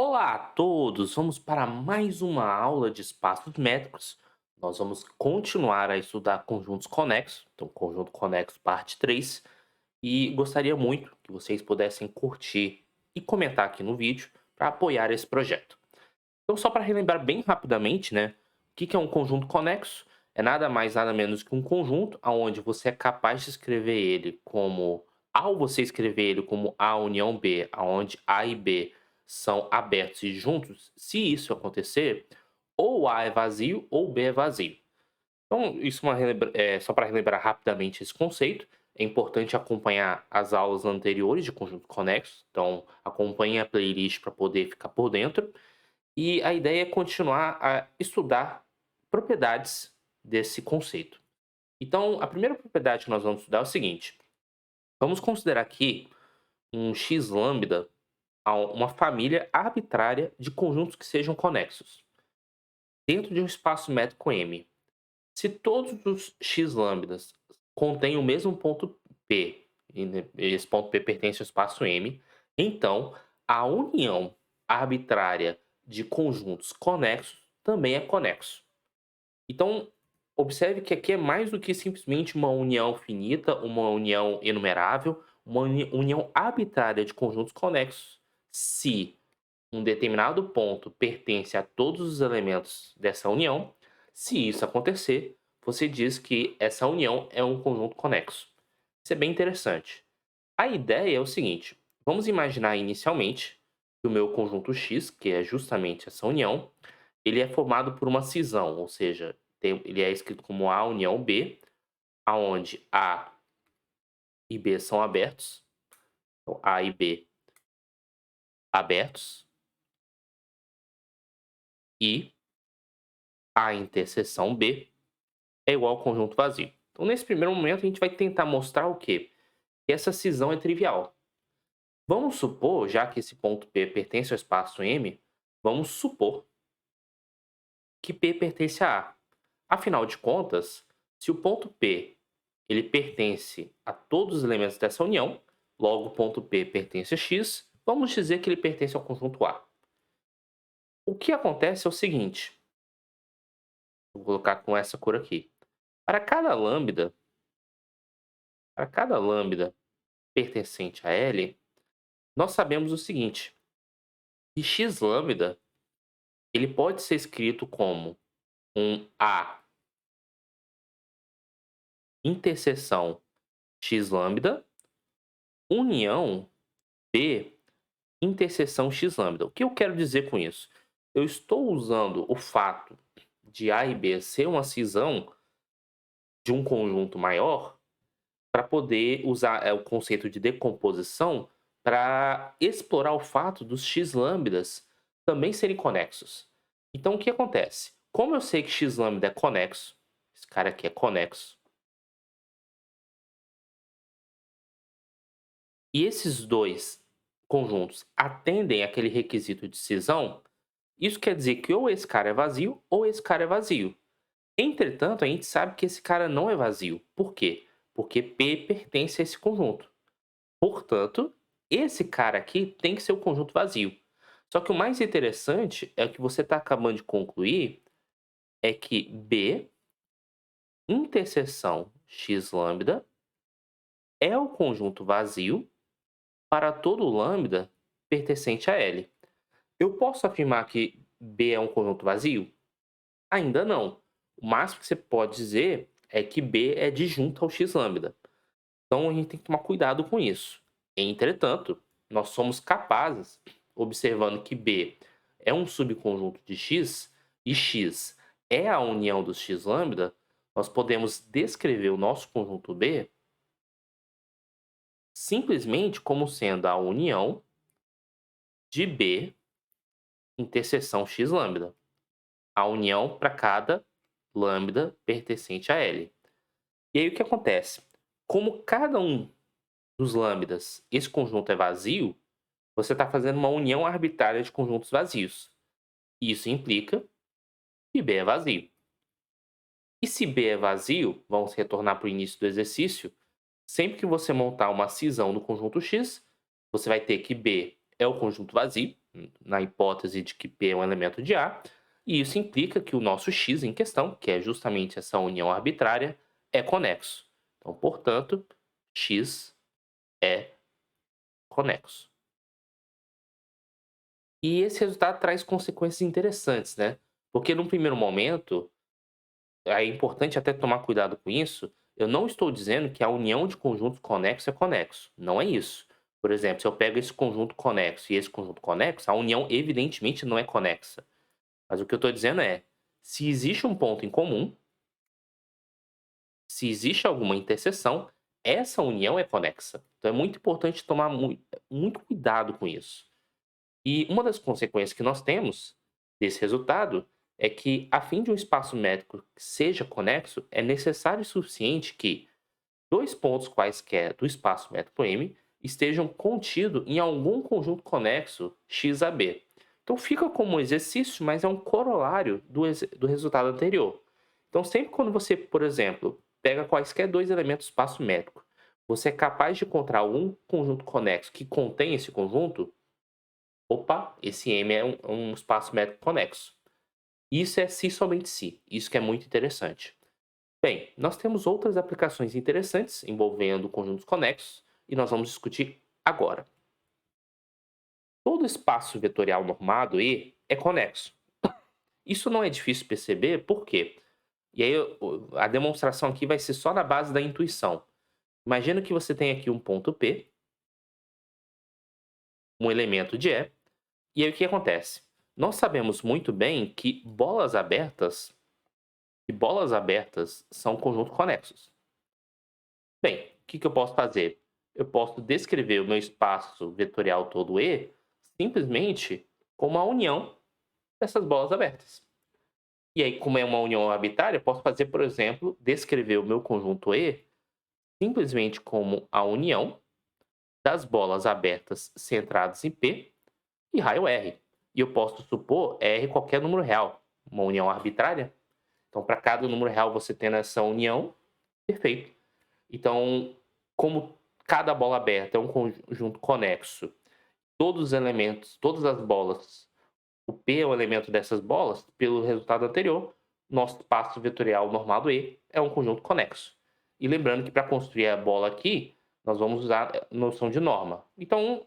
Olá a todos! Vamos para mais uma aula de espaços métricos. Nós vamos continuar a estudar conjuntos conexos, então conjunto conexo parte 3. E gostaria muito que vocês pudessem curtir e comentar aqui no vídeo para apoiar esse projeto. Então, só para relembrar bem rapidamente, né? O que é um conjunto conexo? É nada mais, nada menos que um conjunto onde você é capaz de escrever ele como, ao você escrever ele como A união B, onde A e B são abertos e juntos, se isso acontecer, ou A é vazio ou B é vazio. Então, isso é só para relembrar rapidamente esse conceito. É importante acompanhar as aulas anteriores de conjunto conexo. Então, acompanhe a playlist para poder ficar por dentro. E a ideia é continuar a estudar propriedades desse conceito. Então, a primeira propriedade que nós vamos estudar é o seguinte: vamos considerar aqui um x lambda uma família arbitrária de conjuntos que sejam conexos, dentro de um espaço métrico M. Se todos os x lambdas contêm o mesmo ponto P, e esse ponto P pertence ao espaço M, então a união arbitrária de conjuntos conexos também é conexo. Então, observe que aqui é mais do que simplesmente uma união finita, uma união enumerável, uma união arbitrária de conjuntos conexos. Se um determinado ponto pertence a todos os elementos dessa união, se isso acontecer, você diz que essa união é um conjunto conexo. Isso é bem interessante. A ideia é o seguinte: vamos imaginar inicialmente que o meu conjunto X, que é justamente essa união, ele é formado por uma cisão, ou seja, ele é escrito como A união B, aonde A e B são abertos, então A e B abertos, e A interseção B é igual ao conjunto vazio. Então, nesse primeiro momento, a gente vai tentar mostrar o quê? Que essa cisão é trivial. Vamos supor, já que esse ponto P pertence ao espaço M, vamos supor que P pertence a A. Afinal de contas, se o ponto P ele pertence a todos os elementos dessa união, logo o ponto P pertence a X, vamos dizer que ele pertence ao conjunto A. O que acontece é o seguinte, vou colocar com essa cor aqui. Para cada lambda pertencente a L, nós sabemos o seguinte, que x lambda ele pode ser escrito como um A interseção x lambda união B interseção x lambda. O que eu quero dizer com isso? Eu estou usando o fato de A e B ser uma cisão de um conjunto maior para poder usar o conceito de decomposição para explorar o fato dos x lambdas também serem conexos. Então, o que acontece? Como eu sei que x lambda é conexo, esse cara aqui é conexo, e esses dois conjuntos atendem aquele requisito de cisão, isso quer dizer que ou esse cara é vazio ou esse cara é vazio. Entretanto, a gente sabe que esse cara não é vazio. Por quê? Porque P pertence a esse conjunto. Portanto, esse cara aqui tem que ser o conjunto vazio. Só que o mais interessante é o que você está acabando de concluir é que B interseção x lambda é o conjunto vazio para todo lambda pertencente a L. Eu posso afirmar que B é um conjunto vazio? Ainda não. O máximo que você pode dizer é que B é disjunto ao x lambda. Então a gente tem que tomar cuidado com isso. Entretanto, nós somos capazes, observando que B é um subconjunto de X e X é a união dos x lambda, nós podemos descrever o nosso conjunto B simplesmente como sendo a união de B interseção x lambda. A união para cada lambda pertencente a L. E aí o que acontece? Como cada um dos lambdas, esse conjunto é vazio, você está fazendo uma união arbitrária de conjuntos vazios. Isso implica que B é vazio. E se B é vazio, vamos retornar para o início do exercício, sempre que você montar uma cisão no conjunto X, você vai ter que B é o conjunto vazio, na hipótese de que P é um elemento de A, e isso implica que o nosso X em questão, que é justamente essa união arbitrária, é conexo. Então, portanto, X é conexo. E esse resultado traz consequências interessantes, né? Porque num primeiro momento, é importante até tomar cuidado com isso. Eu não estou dizendo que a união de conjuntos conexos é conexo. Não é isso. Por exemplo, se eu pego esse conjunto conexo e esse conjunto conexo, a união evidentemente não é conexa. Mas o que eu estou dizendo é, se existe um ponto em comum, se existe alguma interseção, essa união é conexa. Então é muito importante tomar muito cuidado com isso. E uma das consequências que nós temos desse resultado é que, a fim de um espaço métrico que seja conexo, é necessário e suficiente que dois pontos quaisquer do espaço métrico M estejam contidos em algum conjunto conexo x a b. Então fica como um exercício, mas é um corolário do resultado anterior. Então sempre quando você, por exemplo, pega quaisquer dois elementos do espaço métrico, você é capaz de encontrar algum conjunto conexo que contém esse conjunto, opa, esse M é um espaço métrico conexo. Isso é se somente se. Isso que é muito interessante. Bem, nós temos outras aplicações interessantes envolvendo conjuntos conexos e nós vamos discutir agora. Todo espaço vetorial normado E é conexo. Isso não é difícil perceber, por quê? E aí a demonstração aqui vai ser só na base da intuição. Imagina que você tem aqui um ponto P, um elemento de E aí o que acontece? Nós sabemos muito bem que bolas abertas são conjuntos conexos. Bem, o que eu posso fazer? Eu posso descrever o meu espaço vetorial todo E simplesmente como a união dessas bolas abertas. E aí, como é uma união arbitrária, eu posso fazer, por exemplo, descrever o meu conjunto E simplesmente como a união das bolas abertas centradas em P e raio R. E eu posso supor R qualquer número real, uma união arbitrária. Então, para cada número real você tendo essa união, perfeito. Então, como cada bola aberta é um conjunto conexo, todos os elementos, todas as bolas, o P é o elemento dessas bolas, pelo resultado anterior, nosso espaço vetorial normado E é um conjunto conexo. E lembrando que para construir a bola aqui, nós vamos usar a noção de norma. Então,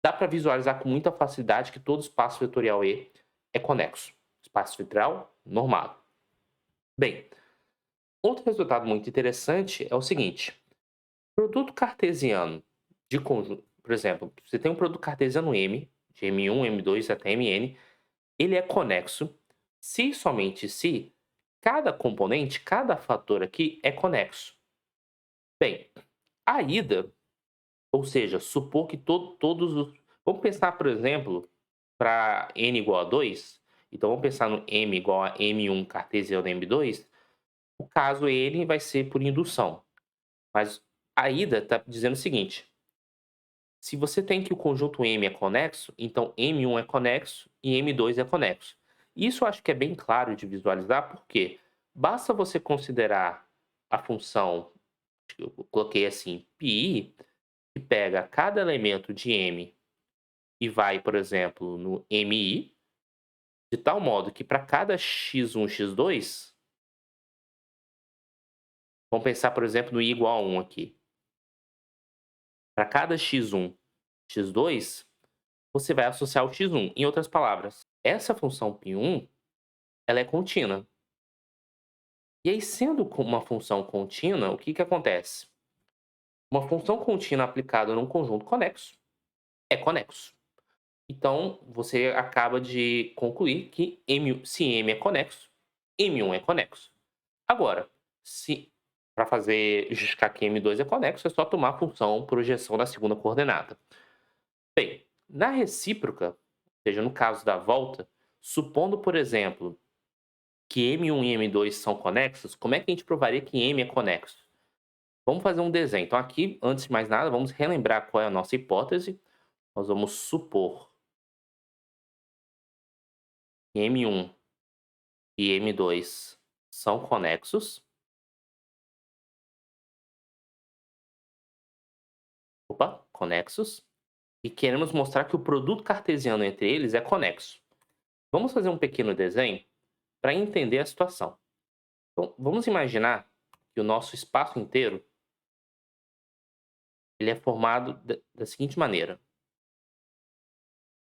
dá para visualizar com muita facilidade que todo espaço vetorial E é conexo. Espaço vetorial normado. Bem, outro resultado muito interessante é o seguinte. Produto cartesiano de conjunto, por exemplo, você tem um produto cartesiano M, de M1, M2 até Mn, ele é conexo se e somente se cada componente, cada fator aqui é conexo. Bem, a ida, ou seja, supor que todos os... Vamos pensar, por exemplo, para n igual a 2, então vamos pensar no m igual a M1 cartesiano M2, o caso n vai ser por indução. Mas a ida está dizendo o seguinte: se você tem que o conjunto M é conexo, então M1 é conexo e M2 é conexo. Isso eu acho que é bem claro de visualizar, porque basta você considerar a função, que eu coloquei assim, πi, que pega cada elemento de M e vai, por exemplo, no MI, de tal modo que para cada x1, x2, vamos pensar, por exemplo, no i igual a 1 aqui. Para cada x1, x2, você vai associar o x1. Em outras palavras, essa função π1, ela é contínua. E aí, sendo uma função contínua, o que acontece? Uma função contínua aplicada num conjunto conexo é conexo. Então, você acaba de concluir que se M é conexo, M1 é conexo. Agora, se para fazer justificar que M2 é conexo, é só tomar a função projeção da segunda coordenada. Bem, na recíproca, ou seja, no caso da volta, supondo, por exemplo, que M1 e M2 são conexos, como é que a gente provaria que M é conexo? Vamos fazer um desenho. Então aqui, antes de mais nada, vamos relembrar qual é a nossa hipótese. Nós vamos supor que M1 e M2 são conexos. Opa, conexos. e queremos mostrar que o produto cartesiano entre eles é conexo. Vamos fazer um pequeno desenho para entender a situação. Então, vamos imaginar que o nosso espaço inteiro ele é formado da seguinte maneira.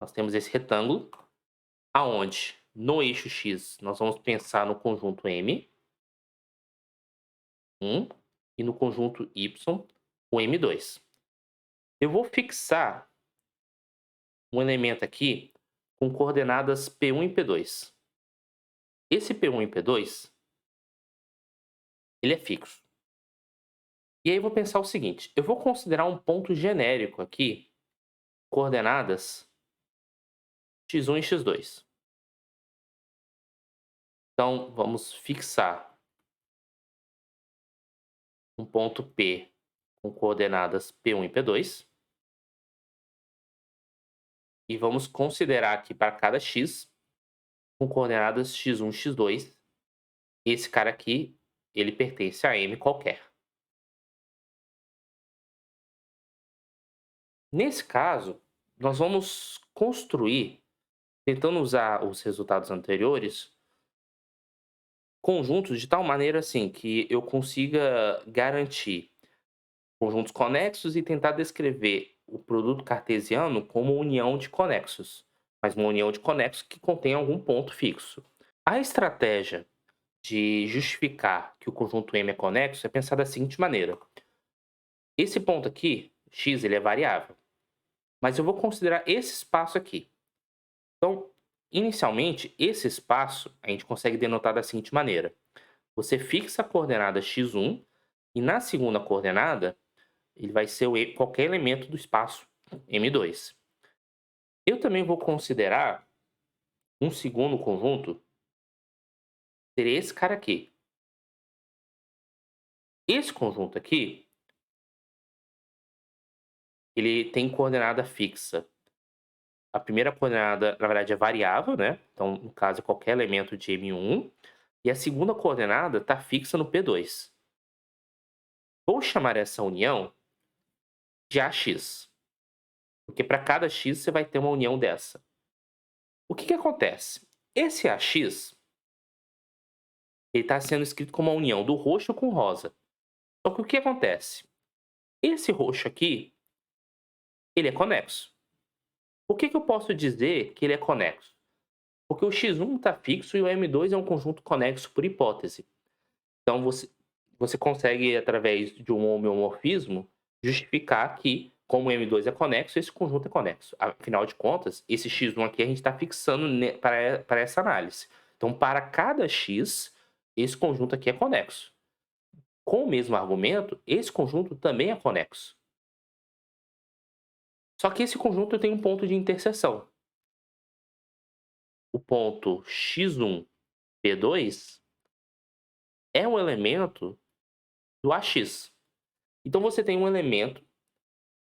Nós temos esse retângulo, aonde no eixo X nós vamos pensar no conjunto M, e no conjunto Y, o M2. Eu vou fixar um elemento aqui com coordenadas P1 e P2. Esse P1 e P2, ele é fixo. E aí eu vou pensar o seguinte, eu vou considerar um ponto genérico aqui, coordenadas x1 e x2. Então, vamos fixar um ponto P com coordenadas P1 e P2. E vamos considerar aqui para cada x, com coordenadas x1 e x2. Esse cara aqui, ele pertence a M qualquer. Nesse caso, nós vamos construir, tentando usar os resultados anteriores, conjuntos de tal maneira assim que eu consiga garantir conjuntos conexos e tentar descrever o produto cartesiano como união de conexos, mas uma união de conexos que contém algum ponto fixo. A estratégia de justificar que o conjunto M é conexo é pensar da seguinte maneira. Esse ponto aqui, x, ele é variável, mas eu vou considerar esse espaço aqui. Então, inicialmente, esse espaço a gente consegue denotar da seguinte maneira. Você fixa a coordenada x1 e na segunda coordenada ele vai ser qualquer elemento do espaço M2. Eu também vou considerar um segundo conjunto, seria esse cara aqui. Esse conjunto aqui, ele tem coordenada fixa. A primeira coordenada, na verdade, é variável, né? Então, no caso, é qualquer elemento de M1. E a segunda coordenada está fixa no P2. Vou chamar essa união de AX. Porque para cada X você vai ter uma união dessa. O que acontece? Esse AX está sendo escrito como a união do roxo com rosa. Só que o que acontece? Esse roxo aqui, ele é conexo. Por que eu posso dizer que ele é conexo? Porque o x1 está fixo e o M2 é um conjunto conexo por hipótese. Então, você consegue, através de um homeomorfismo, justificar que, como o M2 é conexo, esse conjunto é conexo. Afinal de contas, esse x1 aqui a gente está fixando para essa análise. Então, para cada x, esse conjunto aqui é conexo. Com o mesmo argumento, esse conjunto também é conexo. Só que esse conjunto tem um ponto de interseção. O ponto x1, p2 é um elemento do AX. Então você tem um elemento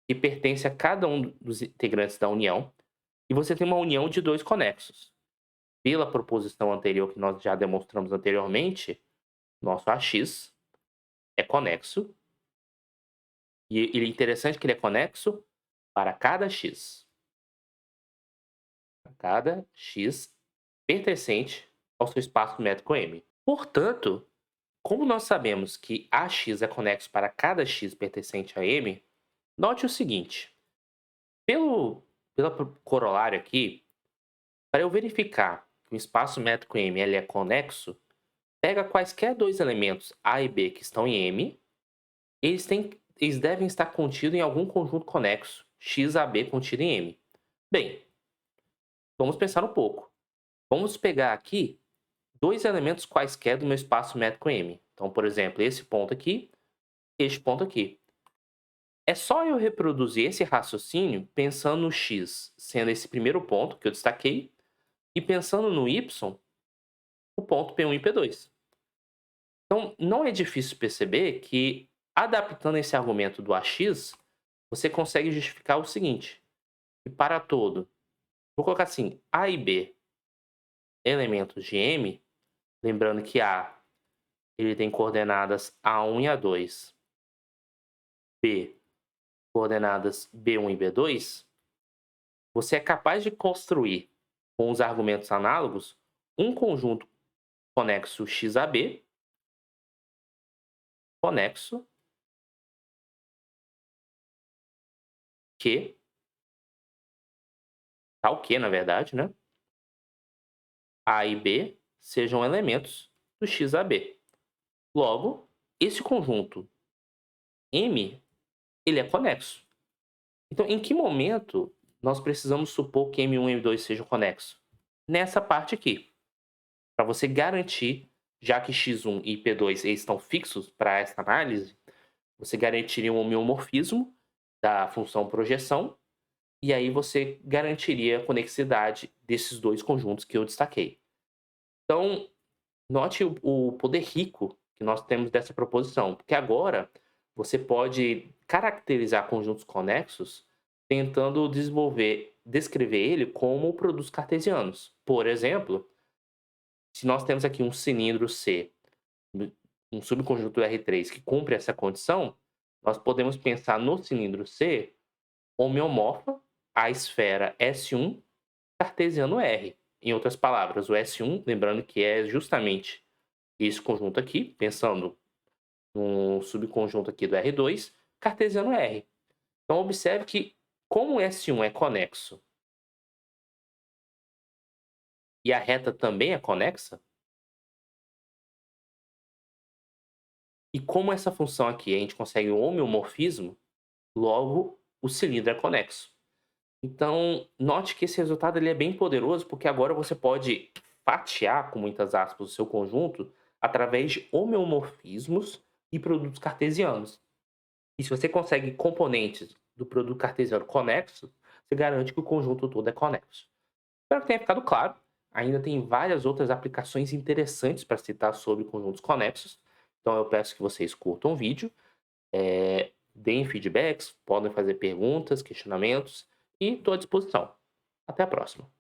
que pertence a cada um dos integrantes da união e você tem uma união de dois conexos. Pela proposição anterior que nós já demonstramos anteriormente, nosso AX é conexo e ele é interessante que ele é conexo para cada x. Para cada x pertencente ao seu espaço métrico M. Portanto, como nós sabemos que AX é conexo para cada x pertencente a M, note o seguinte. Pela corolário aqui, para eu verificar que o espaço métrico M ele é conexo, pega quaisquer dois elementos A e B que estão em M, eles devem estar contidos em algum conjunto conexo, XAB contido em M. Bem, vamos pensar um pouco. Vamos pegar aqui dois elementos quaisquer do meu espaço métrico M. Então, por exemplo, esse ponto aqui, este ponto aqui. É só eu reproduzir esse raciocínio pensando no x sendo esse primeiro ponto que eu destaquei e pensando no y, o ponto P1 e P2. Então, não é difícil perceber que, adaptando esse argumento do AX, você consegue justificar o seguinte, que para todo, vou colocar assim, A e B, elementos de M, lembrando que A ele tem coordenadas A1 e A2, B, coordenadas B1 e B2, você é capaz de construir, com os argumentos análogos, um conjunto conexo x a b, conexo que, tal que, na verdade, né? A e B sejam elementos do x a b. Logo, esse conjunto M, ele é conexo. Então, em que momento nós precisamos supor que M1 e M2 sejam conexos? Nessa parte aqui, para você garantir, já que x1 e p2 eles estão fixos para essa análise, você garantiria um homeomorfismo da função projeção, e aí você garantiria a conexidade desses dois conjuntos que eu destaquei. Então, note o poder rico que nós temos dessa proposição, porque agora você pode caracterizar conjuntos conexos tentando descrever ele como produtos cartesianos. Por exemplo, se nós temos aqui um cilindro C, um subconjunto R3 que cumpre essa condição, nós podemos pensar no cilindro C homeomorfa à esfera S1 cartesiano R. Em outras palavras, o S1, lembrando que é justamente esse conjunto aqui, pensando num subconjunto aqui do R2, cartesiano R. Então, observe que, como o S1 é conexo e a reta também é conexa, e como essa função aqui a gente consegue um homeomorfismo, logo o cilindro é conexo. Então, note que esse resultado ele é bem poderoso, porque agora você pode fatiar, com muitas aspas, o seu conjunto através de homeomorfismos e produtos cartesianos. E se você consegue componentes do produto cartesiano conexo, você garante que o conjunto todo é conexo. Espero que tenha ficado claro. Ainda tem várias outras aplicações interessantes para citar sobre conjuntos conexos. Então eu peço que vocês curtam o vídeo, deem feedbacks, podem fazer perguntas, questionamentos e estou à disposição. Até a próxima.